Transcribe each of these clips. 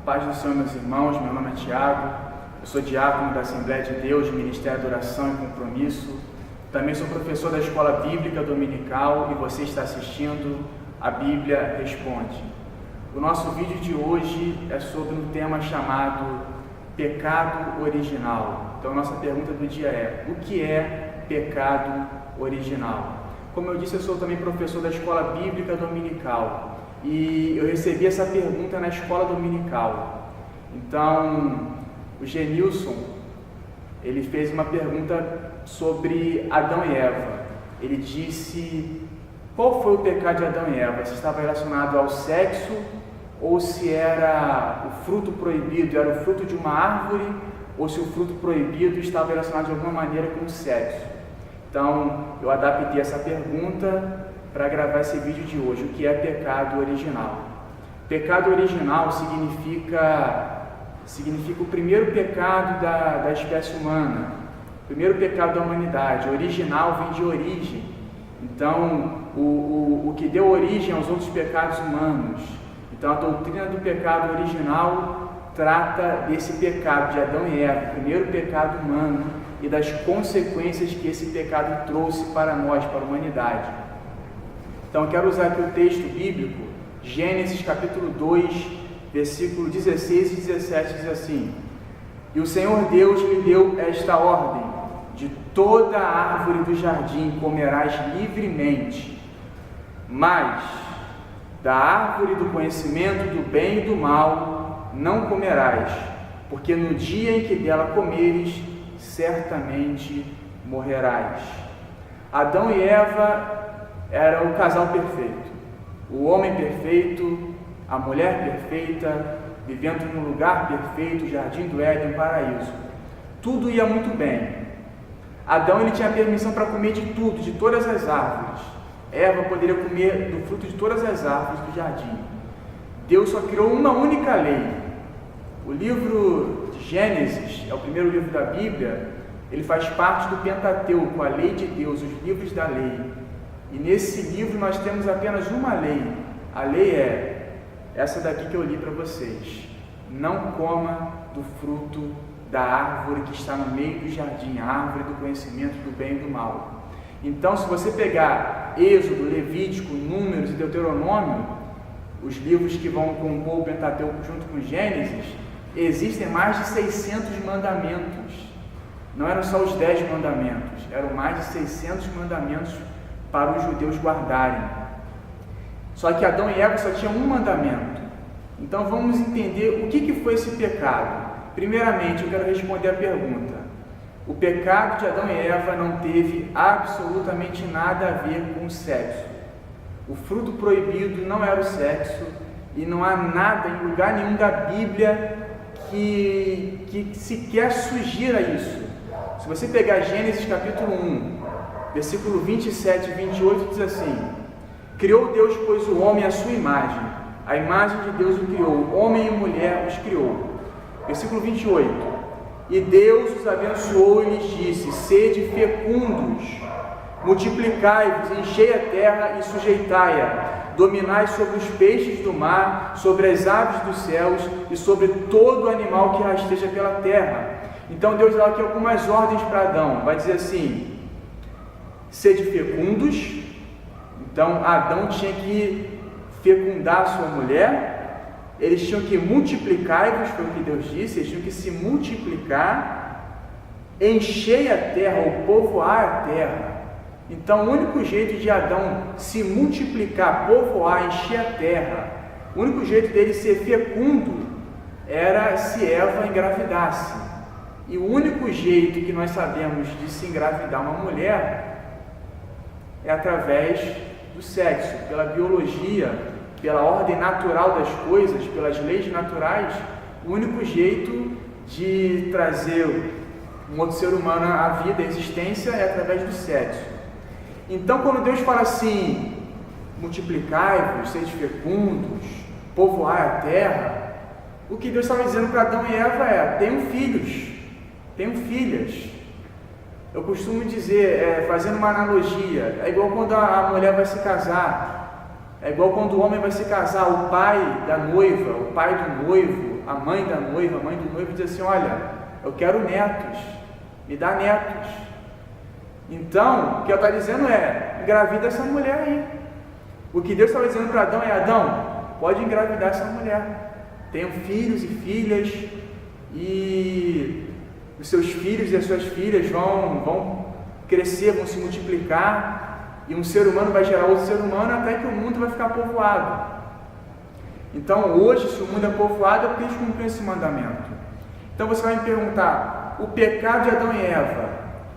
Paz do Senhor, meus irmãos, meu nome é Tiago, eu sou diácono da Assembleia de Deus, Ministério de Oração e Compromisso, também sou professor da Escola Bíblica Dominical e você está assistindo a Bíblia Responde. O nosso vídeo de hoje é sobre um tema chamado Pecado Original. Então, nossa pergunta do dia é: o que é pecado original? Como eu disse, eu sou também professor da Escola Bíblica Dominical e eu recebi essa pergunta na escola dominical. Então, o Genilson, ele fez uma pergunta sobre Adão e Eva. Ele disse: qual foi o pecado de Adão e Eva? Se estava relacionado ao sexo ou se era o fruto proibido, era o fruto de uma árvore, ou se o fruto proibido estava relacionado de alguma maneira com o sexo. Então, eu adaptei essa pergunta para gravar esse vídeo de hoje. O que é pecado original? Pecado original significa o primeiro pecado da espécie humana, o primeiro pecado da humanidade. Original vem de origem. Então, o que deu origem aos outros pecados humanos. Então, a doutrina do pecado original trata desse pecado de Adão e Eva, o primeiro pecado humano, e das consequências que esse pecado trouxe para nós, para a humanidade. Então, eu quero usar aqui o texto bíblico, Gênesis capítulo 2, versículo 16 e 17, diz assim: E o Senhor Deus lhe deu esta ordem: de toda a árvore do jardim comerás livremente, mas da árvore do conhecimento do bem e do mal não comerás, porque no dia em que dela comeres, certamente morrerás. Adão e Eva eram o casal perfeito, o homem perfeito, a mulher perfeita, vivendo num lugar perfeito, o jardim do Éden, um paraíso. Tudo ia muito bem. Adão, ele tinha permissão para comer de tudo, de todas as árvores. Eva poderia comer do fruto de todas as árvores do jardim. Deus só criou uma única lei. O livro de Gênesis é o primeiro livro da Bíblia. Ele faz parte do Pentateuco, a lei de Deus, os livros da lei. E nesse livro nós temos apenas uma lei. A lei é essa daqui que eu li para vocês: não coma do fruto da árvore que está no meio do jardim, a árvore do conhecimento do bem e do mal. Então, se você pegar Êxodo, Levítico, Números e Deuteronômio, os livros que vão compor o Pentateuco junto com Gênesis, existem mais de 600 mandamentos. Não eram só os 10 mandamentos, eram mais de 600 mandamentos para os judeus guardarem. Só que Adão e Eva só tinham um mandamento. Então vamos entender o que foi esse pecado. Primeiramente, eu quero responder a pergunta: o pecado de Adão e Eva não teve absolutamente nada a ver com o sexo. O fruto proibido não era o sexo, e não há nada em lugar nenhum da Bíblia que sequer sugira isso. Se você pegar Gênesis capítulo 1, versículo 27 e 28, diz assim: Criou Deus, pois, o homem à sua imagem, a imagem de Deus o criou, homem e mulher os criou. Versículo 28: E Deus os abençoou e lhes disse: Sede fecundos, multiplicai-vos, enchei a terra e sujeitai-a, dominai sobre os peixes do mar, sobre as aves dos céus e sobre todo animal que rasteja pela terra. Então Deus dá aqui algumas ordens para Adão. Vai dizer assim: sede fecundos. Então Adão tinha que fecundar a sua mulher. Eles tinham que multiplicar-vos, foi o que Deus disse. Eles tinham que se multiplicar, encher a terra, ou povoar a terra. Então o único jeito de Adão se multiplicar, povoar, encher a terra, o único jeito dele ser fecundo era se Eva engravidasse. E o único jeito que nós sabemos de se engravidar uma mulher é através do sexo, pela biologia, pela ordem natural das coisas, pelas leis naturais. O único jeito de trazer um outro ser humano à vida, à existência, é através do sexo. Então, quando Deus fala assim: multiplicai-vos, sede fecundos, povoai a terra, o que Deus estava dizendo para Adão e Eva é: tenham filhos, tenham filhas. Eu costumo dizer, fazendo uma analogia, é igual quando a mulher vai se casar. É igual quando o homem vai se casar, o pai da noiva, o pai do noivo, a mãe da noiva, a mãe do noivo diz assim: olha, eu quero netos, me dá netos. Então, o que ela está dizendo é: engravida essa mulher aí. O que Deus estava dizendo para Adão é: Adão, pode engravidar essa mulher, tenham filhos e filhas, e os seus filhos e as suas filhas vão crescer, vão se multiplicar, e um ser humano vai gerar outro ser humano até que o mundo vai ficar povoado. Então hoje, se o mundo é povoado, é porque eles cumpriram esse mandamento. Então você vai me perguntar: o pecado de Adão e Eva,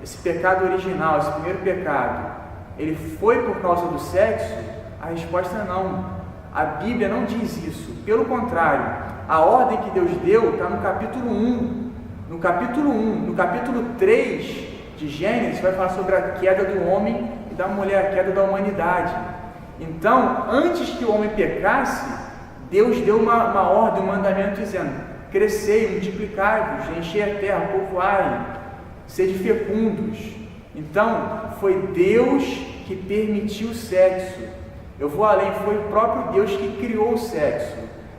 esse pecado original, esse primeiro pecado, ele foi por causa do sexo? A resposta é não. A Bíblia não diz isso. Pelo contrário, a ordem que Deus deu está no capítulo 1. No capítulo 1, no capítulo 3 de Gênesis, vai falar sobre a queda do homem e da mulher, a queda da humanidade. Então, antes que o homem pecasse, Deus deu uma ordem, um mandamento dizendo: crescei, multiplicai-vos, enchei a terra, povoai, sede fecundos. Então, foi Deus que permitiu o sexo. Eu vou além, foi o próprio Deus que criou o sexo.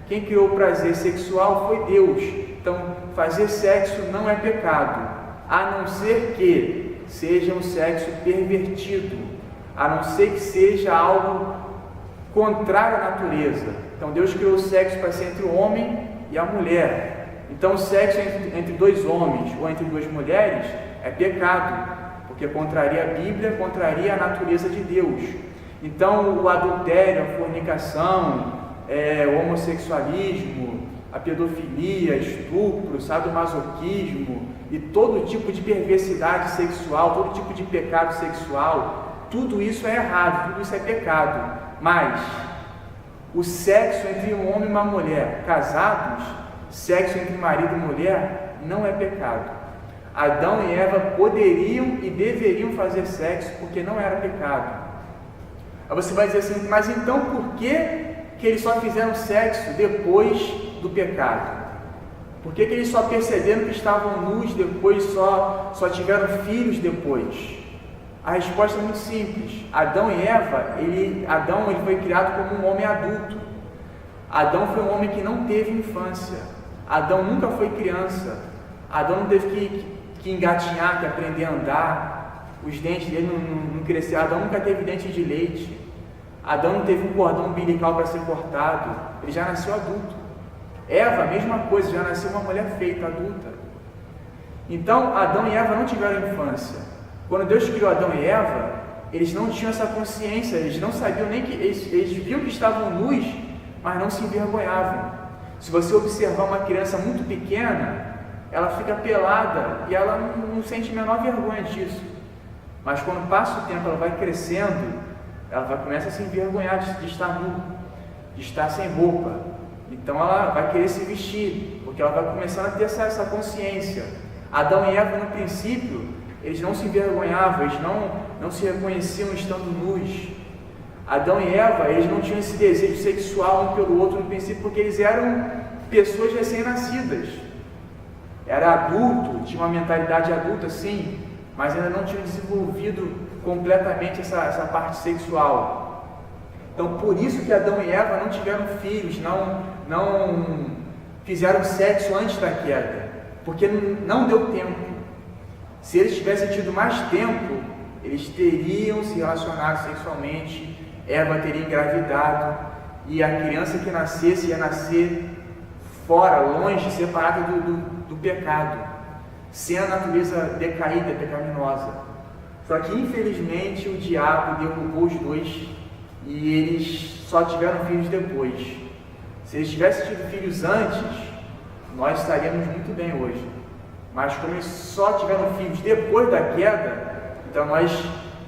Quem criou o prazer sexual foi Deus. Então, fazer sexo não é pecado, a não ser que seja um sexo pervertido, a não ser que seja algo contrário à natureza. Então Deus criou o sexo para ser entre o homem e a mulher. Então o sexo entre dois homens ou entre duas mulheres é pecado, porque contraria a Bíblia, contraria a natureza de Deus. Então o adultério, a fornicação, o homossexualismo, a pedofilia, estupro, sadomasoquismo e todo tipo de perversidade sexual, todo tipo de pecado sexual, tudo isso é errado, tudo isso é pecado. Mas o sexo entre um homem e uma mulher casados, sexo entre marido e mulher, não é pecado. Adão e Eva poderiam e deveriam fazer sexo porque não era pecado. Aí você vai dizer assim: mas então por que eles só fizeram sexo depois do pecado? Por que eles só perceberam que estavam nus depois, só tiveram filhos depois? A resposta é muito simples. Adão e Eva, Adão foi criado como um homem adulto. Adão foi um homem que não teve infância. Adão nunca foi criança. Adão não teve que engatinhar, que aprender a andar. Os dentes dele não cresceram. Adão nunca teve dente de leite. Adão não teve um cordão umbilical para ser cortado. Ele já nasceu adulto. Eva, a mesma coisa, já nasceu uma mulher feita, adulta. Então, Adão e Eva não tiveram infância. Quando Deus criou Adão e Eva, eles não tinham essa consciência, eles não sabiam nem que... Eles viam que estavam nus, mas não se envergonhavam. Se você observar uma criança muito pequena, ela fica pelada e ela não sente a menor vergonha disso. Mas quando passa o tempo, ela vai crescendo, ela começa a se envergonhar de estar nu, de estar sem roupa. Então ela vai querer se vestir, porque ela vai começando a ter essa consciência. Adão e Eva, no princípio, eles não se envergonhavam, eles não se reconheciam estando nus. Adão e Eva, eles não tinham esse desejo sexual um pelo outro no princípio, porque eles eram pessoas recém-nascidas. Era adulto, tinha uma mentalidade adulta, sim, mas ainda não tinham desenvolvido completamente essa parte sexual. Então, por isso que Adão e Eva não tiveram filhos, não fizeram sexo antes da queda, porque não deu tempo. Se eles tivessem tido mais tempo, eles teriam se relacionado sexualmente, Eva teria engravidado, e a criança que nascesse ia nascer fora, longe, separada do pecado, sem a natureza decaída, pecaminosa. Só que, infelizmente, o diabo derrubou os dois e eles só tiveram filhos depois. Se eles tivessem tido filhos antes, nós estaríamos muito bem hoje. Mas como eles só tiveram filhos depois da queda, então nós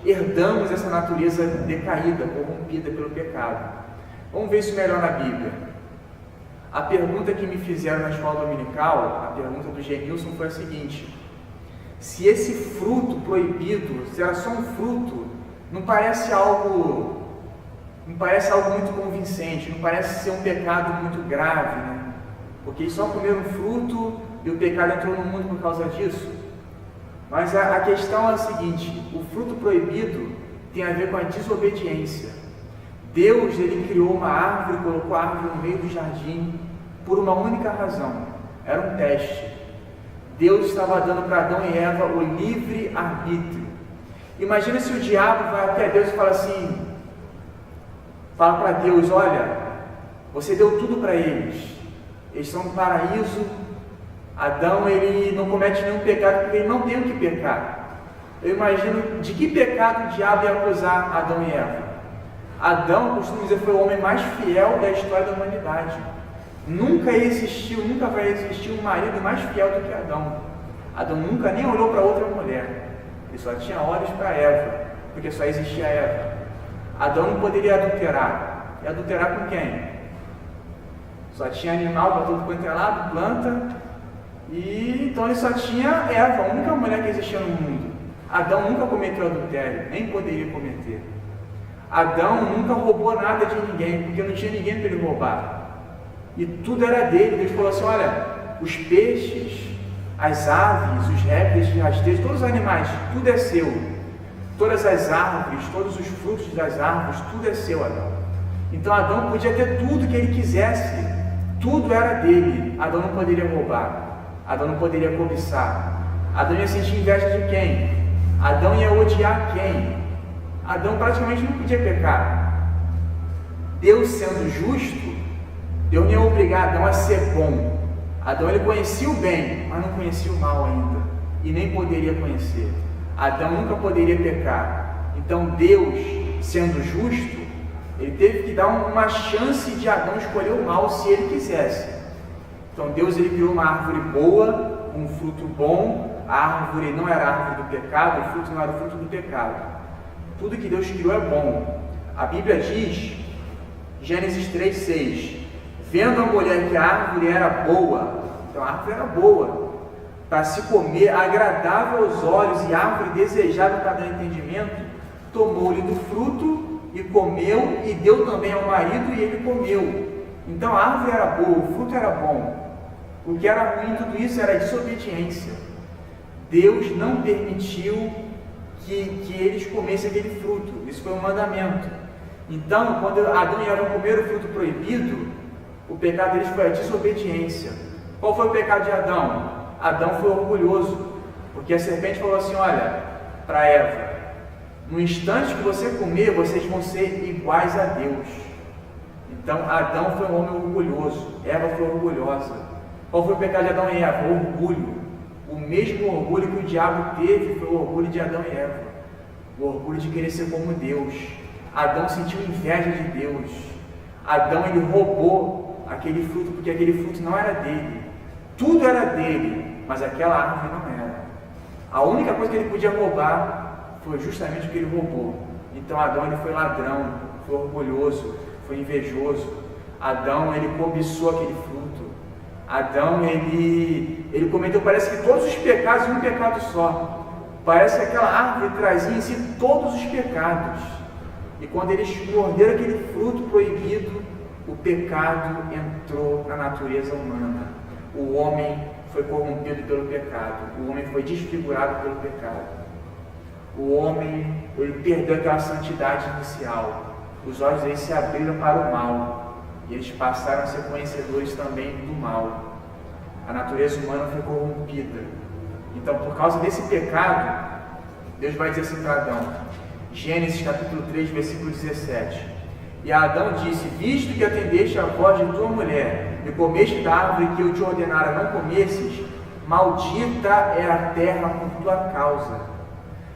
herdamos essa natureza decaída, corrompida pelo pecado. Vamos ver isso melhor na Bíblia. A pergunta que me fizeram na escola dominical, a pergunta do Genilson, foi a seguinte: se esse fruto proibido, se era só um fruto, não parece algo muito convincente, não parece ser um pecado muito grave, né? Porque eles só comeram fruto e o pecado entrou no mundo por causa disso. Mas a questão é a seguinte: o fruto proibido tem a ver com a desobediência. Deus, ele criou uma árvore, colocou a árvore no meio do jardim por uma única razão, era um teste. Deus estava dando para Adão e Eva o livre arbítrio. Imagina se o diabo vai até Deus e fala para Deus: olha, você deu tudo para eles estão no paraíso, Adão ele não comete nenhum pecado porque ele não tem o que pecar. Eu imagino de que pecado o diabo ia acusar Adão e Eva. Adão, costumo dizer, foi o homem mais fiel da história da humanidade. Nunca existiu, nunca vai existir um marido mais fiel do que Adão. Adão nunca nem olhou para outra mulher, ele só tinha olhos para Eva, porque só existia Eva. Adão não poderia adulterar. E adulterar com quem? Só tinha animal para todo quanto é lado, planta, e então ele só tinha Eva, a única mulher que existia no mundo. Adão nunca cometeu adultério, nem poderia cometer. Adão nunca roubou nada de ninguém, porque não tinha ninguém para ele roubar. E tudo era dele. Deus falou assim: olha, os peixes, as aves, os répteis, os rasteiros, todos os animais, tudo é seu. Todas as árvores, todos os frutos das árvores, tudo é seu, Adão. Então Adão podia ter tudo que ele quisesse, tudo era dele. Adão não poderia roubar, Adão não poderia cobiçar. Adão ia sentir inveja de quem? Adão ia odiar quem? Adão praticamente não podia pecar. Deus sendo justo, Deus não ia obrigar Adão a ser bom. Adão ele conhecia o bem, mas não conhecia o mal ainda, e nem poderia conhecer. Adão nunca poderia pecar. Então Deus, sendo justo, ele teve que dar uma chance de Adão escolher o mal se ele quisesse. Então Deus ele criou uma árvore boa, um fruto bom. A árvore não era a árvore do pecado, o fruto não era o fruto do pecado. Tudo que Deus criou é bom. A Bíblia diz, Gênesis 3:6, vendo a mulher que a árvore era boa, então a árvore era boa, para se comer, agradável aos olhos e árvore desejável para dar entendimento, tomou-lhe do fruto e comeu, e deu também ao marido e ele comeu. Então a árvore era boa, o fruto era bom. O que era ruim em tudo isso era a desobediência. Deus não permitiu que eles comessem aquele fruto. Isso foi um mandamento. Então, quando Adão e Eva comeram o fruto proibido, o pecado deles foi a desobediência. Qual foi o pecado de Adão? Adão foi orgulhoso, porque a serpente falou assim: olha, para Eva, no instante que você comer, vocês vão ser iguais a Deus. Então, Adão foi um homem orgulhoso, Eva foi orgulhosa. Qual foi o pecado de Adão e Eva? Orgulho. O mesmo orgulho que o diabo teve foi o orgulho de Adão e Eva. O orgulho de querer ser como Deus. Adão sentiu inveja de Deus. Adão ele roubou aquele fruto, porque aquele fruto não era dele. Tudo era dele, mas aquela árvore não era. A única coisa que ele podia roubar foi justamente o que ele roubou. Então Adão ele foi ladrão, foi orgulhoso, foi invejoso. Adão ele cobiçou aquele fruto. Adão ele cometeu, parece que todos os pecados em um pecado só. Parece que aquela árvore trazia em si todos os pecados. E quando eles morderam aquele fruto proibido, o pecado entrou na natureza humana. O homem foi corrompido pelo pecado. O homem foi desfigurado pelo pecado. O homem ele perdeu aquela santidade inicial. Os olhos deles se abriram para o mal. E eles passaram a ser conhecedores também do mal. A natureza humana foi corrompida. Então, por causa desse pecado, Deus vai dizer assim para Adão, Gênesis capítulo 3, versículo 17. E Adão disse: visto que atendeste a voz de tua mulher, e comeste da árvore que eu te ordenara não comesses, maldita é a terra por tua causa.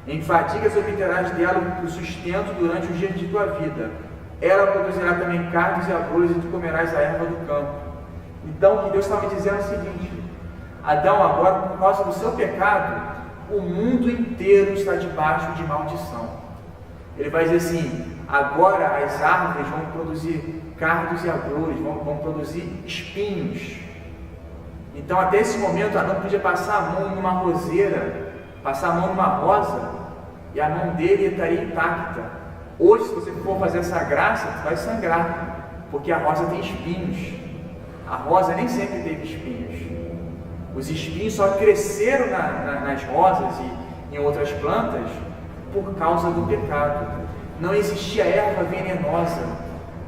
Em fadigas obterás dela o sustento durante os dias de tua vida. Ela produzirá também cardos e abrolhos, e tu comerás a erva do campo. Então, o que Deus estava dizendo é o seguinte: Adão, agora, por causa do seu pecado, o mundo inteiro está debaixo de maldição. Ele vai dizer assim: agora as árvores vão produzir cardos e abrolhos, vão produzir espinhos. Então, até esse momento, Adão podia passar a mão numa roseira, passar a mão numa rosa, e a mão dele estaria intacta. Hoje, se você for fazer essa graça, você vai sangrar, porque a rosa tem espinhos. A rosa nem sempre teve espinhos. Os espinhos só cresceram nas rosas e em outras plantas por causa do pecado. Não existia erva venenosa,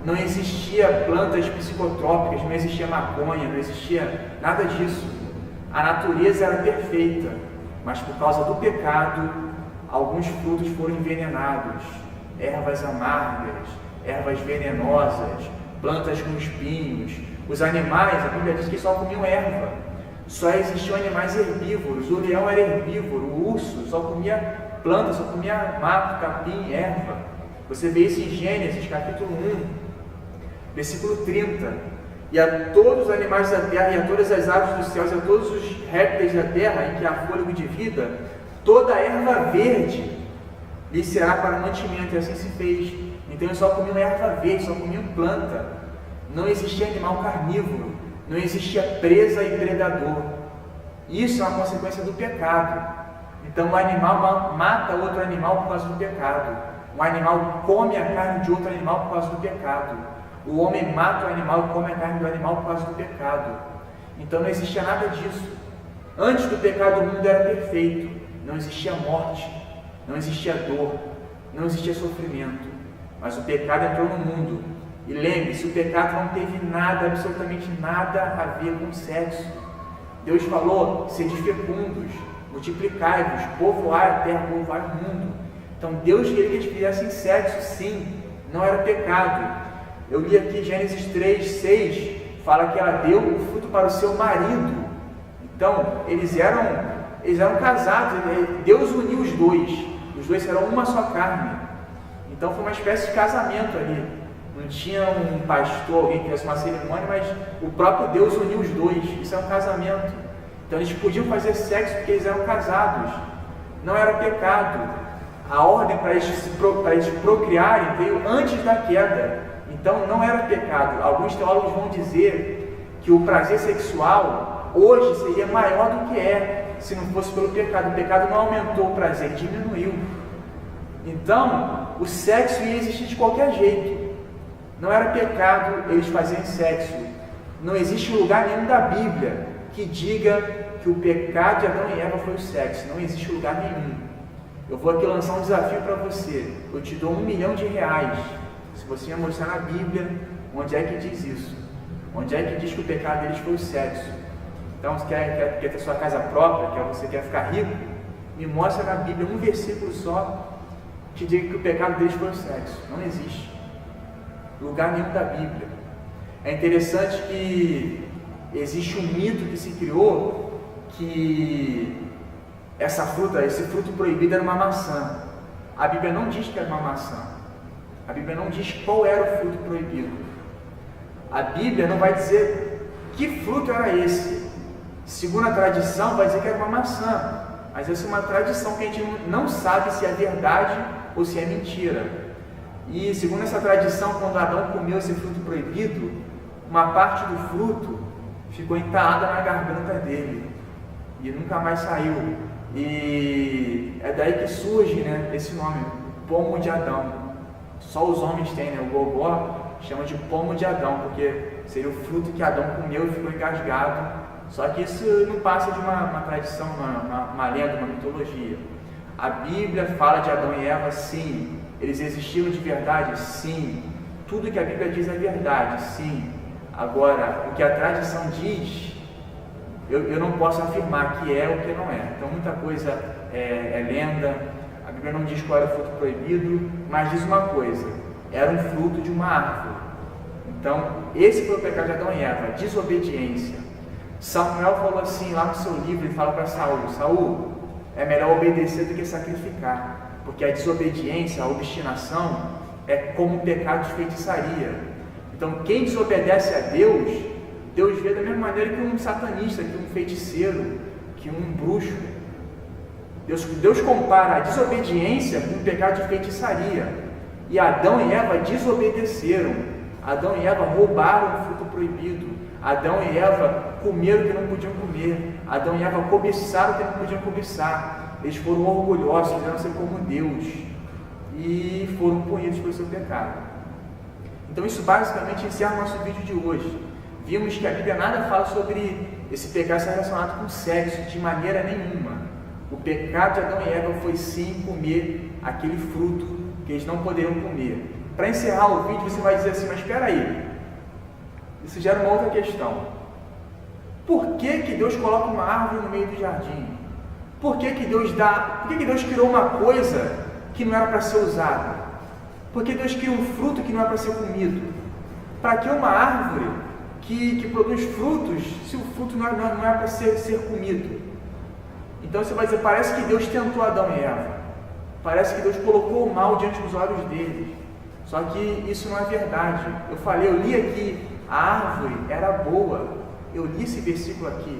não existia plantas psicotrópicas, não existia maconha, não existia nada disso. A natureza era perfeita, mas por causa do pecado, alguns frutos foram envenenados, ervas amargas, ervas venenosas, plantas com espinhos. Os animais, a Bíblia diz que só comiam erva, só existiam animais herbívoros. O leão era herbívoro, o urso só comia planta, só comia mato, capim, erva. Você vê isso em Gênesis capítulo 1, versículo 30. E a todos os animais da terra, e a todas as aves dos céus, e a todos os répteis da terra, em que há fôlego de vida, toda a erva verde lhe será para mantimento, e assim se fez. Então eles só comiam erva verde, só comiam planta. Não existia animal carnívoro, não existia presa e predador. Isso é uma consequência do pecado. Então o animal mata outro animal por causa do pecado. Um animal come a carne de outro animal por causa do pecado. O homem mata o animal e come a carne do animal por causa do pecado. Então não existia nada disso. Antes do pecado o mundo era perfeito. Não existia morte, não existia dor, não existia sofrimento. Mas o pecado entrou no mundo. E lembre-se, o pecado não teve nada, absolutamente nada a ver com sexo. Deus falou: sede fecundos, multiplicai-vos, povoai a terra, povoai o mundo. Então Deus queria que eles fizessem sexo, sim, não era pecado. Eu li aqui Gênesis 3:6, fala que ela deu o fruto para o seu marido. Então eles eram casados, Deus uniu os dois eram uma só carne. Então foi uma espécie de casamento ali. Não tinha um pastor, alguém que fizesse uma cerimônia, mas o próprio Deus uniu os dois. Isso é um casamento. Então eles podiam fazer sexo porque eles eram casados. Não era pecado. A ordem para eles procriarem veio antes da queda. Então não era pecado. Alguns teólogos vão dizer que o prazer sexual hoje seria maior do que é, se não fosse pelo pecado. O pecado não aumentou o prazer, diminuiu. Então o sexo ia existir de qualquer jeito. Não era pecado eles fazerem sexo. Não existe lugar nenhum da Bíblia que diga que o pecado de Adão e Eva foi o sexo. Não existe lugar nenhum. Eu vou aqui lançar um desafio para você. Eu te dou R$1 milhão. Se você me mostrar na Bíblia onde é que diz isso. Onde é que diz que o pecado deles foi o sexo. Então, você quer ter sua casa própria, você quer ficar rico, me mostra na Bíblia um versículo só que diga que o pecado deles foi o sexo. Não existe. Lugar nenhum da Bíblia. É interessante que existe um mito que se criou que esse fruto proibido era uma maçã. A Bíblia não diz que era uma maçã. A Bíblia não diz qual era o fruto proibido. A Bíblia não vai dizer que fruto era esse. Segundo a tradição, vai dizer que era uma maçã. Mas essa é uma tradição que a gente não sabe se é verdade ou se é mentira. E segundo essa tradição, quando Adão comeu esse fruto proibido, uma parte do fruto ficou entalada na garganta dele e nunca mais saiu. E é daí que surge, esse nome, pomo de Adão. Só os homens têm, o gogó chama de pomo de Adão, porque seria o fruto que Adão comeu e ficou engasgado. Só que isso não passa de uma tradição, uma lenda, uma mitologia. A Bíblia fala de Adão e Eva, sim. Eles existiram de verdade? Sim. Tudo que a Bíblia diz é verdade? Sim. Agora, o que a tradição diz, eu não posso afirmar que é ou que não é. Então, muita coisa é lenda. A Bíblia não diz qual era o fruto proibido, mas diz uma coisa: era um fruto de uma árvore. Então, esse foi o pecado de Adão e Eva, desobediência. Samuel falou assim, lá no seu livro, ele fala para Saul: Saul, é melhor obedecer do que sacrificar. Porque a desobediência, a obstinação, é como um pecado de feitiçaria. Então, quem desobedece a Deus, Deus vê da mesma maneira que um satanista, que um feiticeiro, que um bruxo. Deus compara a desobediência com um pecado de feitiçaria. E Adão e Eva desobedeceram. Adão e Eva roubaram o fruto proibido. Adão e Eva comeram o que não podiam comer. Adão e Eva cobiçaram o que não podiam cobiçar. Eles foram orgulhosos, quiseram ser como Deus e foram punidos pelo seu pecado. Então isso basicamente encerra o nosso vídeo de hoje. Vimos que a Bíblia nada fala sobre esse pecado ser relacionado com sexo, de maneira nenhuma. O pecado de Adão e Eva foi sim comer aquele fruto que eles não poderiam comer. para encerrar o vídeo, você vai dizer assim, mas espera aí, isso gera uma outra questão. Por que Deus coloca uma árvore no meio do jardim? Por que Deus criou uma coisa que não era para ser usada? Por que Deus criou um fruto que não é para ser comido? Para que uma árvore que produz frutos, se o fruto não é para ser comido? Então você vai dizer, parece que Deus tentou Adão e Eva. Parece que Deus colocou o mal diante dos olhos deles. Só que isso não é verdade. Eu li aqui, a árvore era boa. Eu li esse versículo aqui.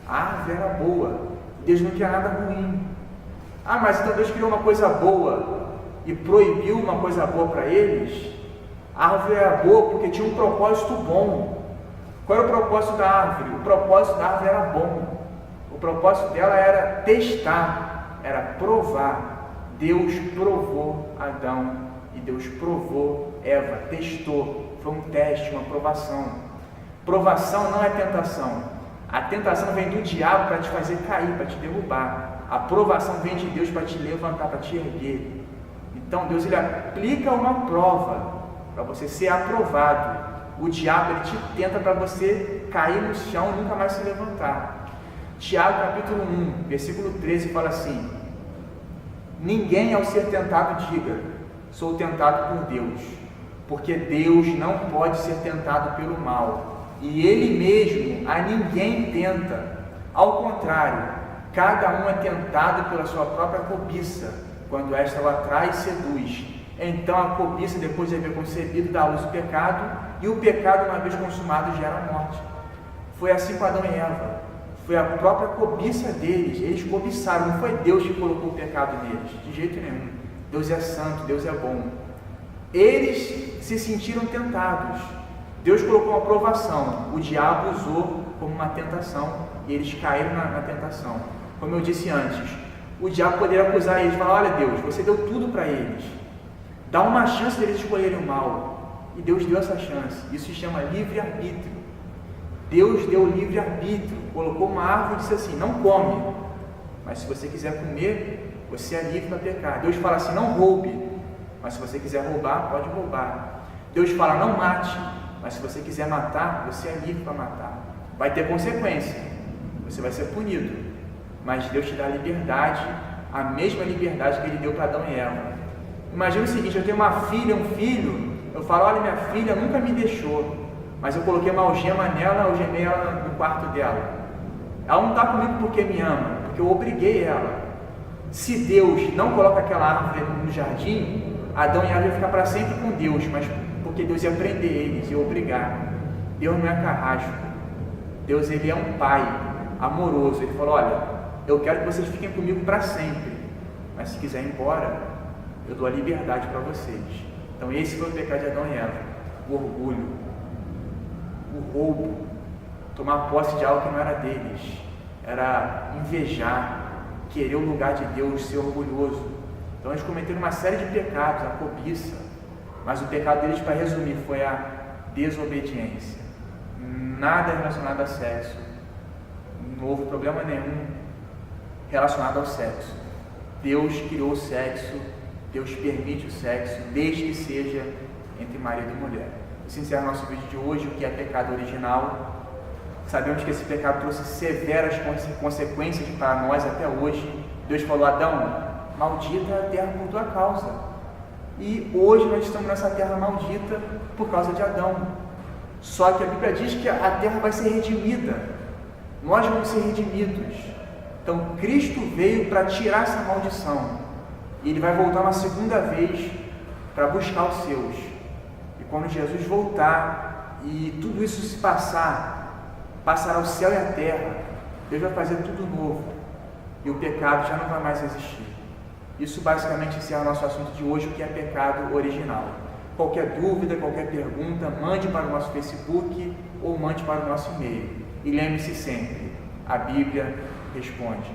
A árvore era boa. Deus não quer nada ruim. Ah, mas então Deus criou uma coisa boa e proibiu uma coisa boa para eles? A árvore era boa porque tinha um propósito bom. Qual era o propósito da árvore? O propósito da árvore era bom. O propósito dela era testar, era provar. Deus provou Adão e Deus provou Eva, testou. Foi um teste, uma provação. Provação não é tentação. A tentação vem do diabo para te fazer cair, para te derrubar. A provação vem de Deus para te levantar, para te erguer. Então Deus ele aplica uma prova para você ser aprovado. O diabo ele te tenta para você cair no chão e nunca mais se levantar. Tiago capítulo 1, versículo 13 fala assim: ninguém ao ser tentado diga, sou tentado por Deus, porque Deus não pode ser tentado pelo mal, e Ele mesmo a ninguém tenta. Ao contrário, cada um é tentado pela sua própria cobiça, quando esta o atrai e seduz. Então a cobiça, depois de haver concebido, dá à luz o pecado, e o pecado, uma vez consumado, gera a morte. Foi assim com Adão e Eva. Foi a própria cobiça deles. Eles cobiçaram, não foi Deus que colocou o pecado neles, de jeito nenhum. Deus é santo, Deus é bom. Eles se sentiram tentados. Deus colocou uma provação, o diabo usou como uma tentação e eles caíram na tentação. Como eu disse antes, o diabo poderia acusar eles, falar: olha Deus, você deu tudo para eles, dá uma chance deles escolherem o mal. E Deus deu essa chance. Isso se chama livre-arbítrio. Deus deu livre-arbítrio, colocou uma árvore e disse assim: não come, mas se você quiser comer, você é livre para pecar. Deus fala assim: não roube, mas se você quiser roubar, pode roubar. Deus fala: não mate, mas se você quiser matar, você é livre para matar. Vai ter consequência, você vai ser punido, mas Deus te dá liberdade, a mesma liberdade que Ele deu para Adão e Eva. Imagina o seguinte: eu tenho uma filha, um filho, eu falo: olha, minha filha nunca me deixou, mas eu coloquei uma algema nela, algemei ela no quarto dela. Ela não está comigo porque me ama, porque eu obriguei ela. Se Deus não coloca aquela árvore no jardim, Adão e Eva iam ficar para sempre com Deus, mas porque Deus ia prender eles, ia obrigar. Deus não é carrasco. Deus ele é um pai amoroso. Ele falou: olha, eu quero que vocês fiquem comigo para sempre, mas se quiser ir embora, eu dou a liberdade para vocês. Então esse foi o pecado de Adão e Eva: o orgulho, o roubo, tomar posse de algo que não era deles, era invejar, querer o lugar de Deus, ser orgulhoso. Então eles cometeram uma série de pecados, a cobiça, mas o pecado deles, para resumir, foi a desobediência. Nada relacionado a sexo, não houve problema nenhum relacionado ao sexo. Deus criou o sexo, Deus permite o sexo, desde que seja entre marido e mulher. Assim encerra o nosso vídeo de hoje, o que é pecado original. Sabemos que esse pecado trouxe severas consequências para nós até hoje. Deus falou: Adão, maldita é a terra por tua causa. E hoje nós estamos nessa terra maldita por causa de Adão. Só que a Bíblia diz que a terra vai ser redimida. Nós vamos ser redimidos. Então Cristo veio para tirar essa maldição. E Ele vai voltar uma segunda vez para buscar os seus. E quando Jesus voltar e tudo isso se passará o céu e a terra, Deus vai fazer tudo novo. E o pecado já não vai mais existir. Isso basicamente encerra o nosso assunto de hoje, o que é pecado original. Qualquer dúvida, qualquer pergunta, mande para o nosso Facebook ou mande para o nosso e-mail. E lembre-se sempre, a Bíblia responde.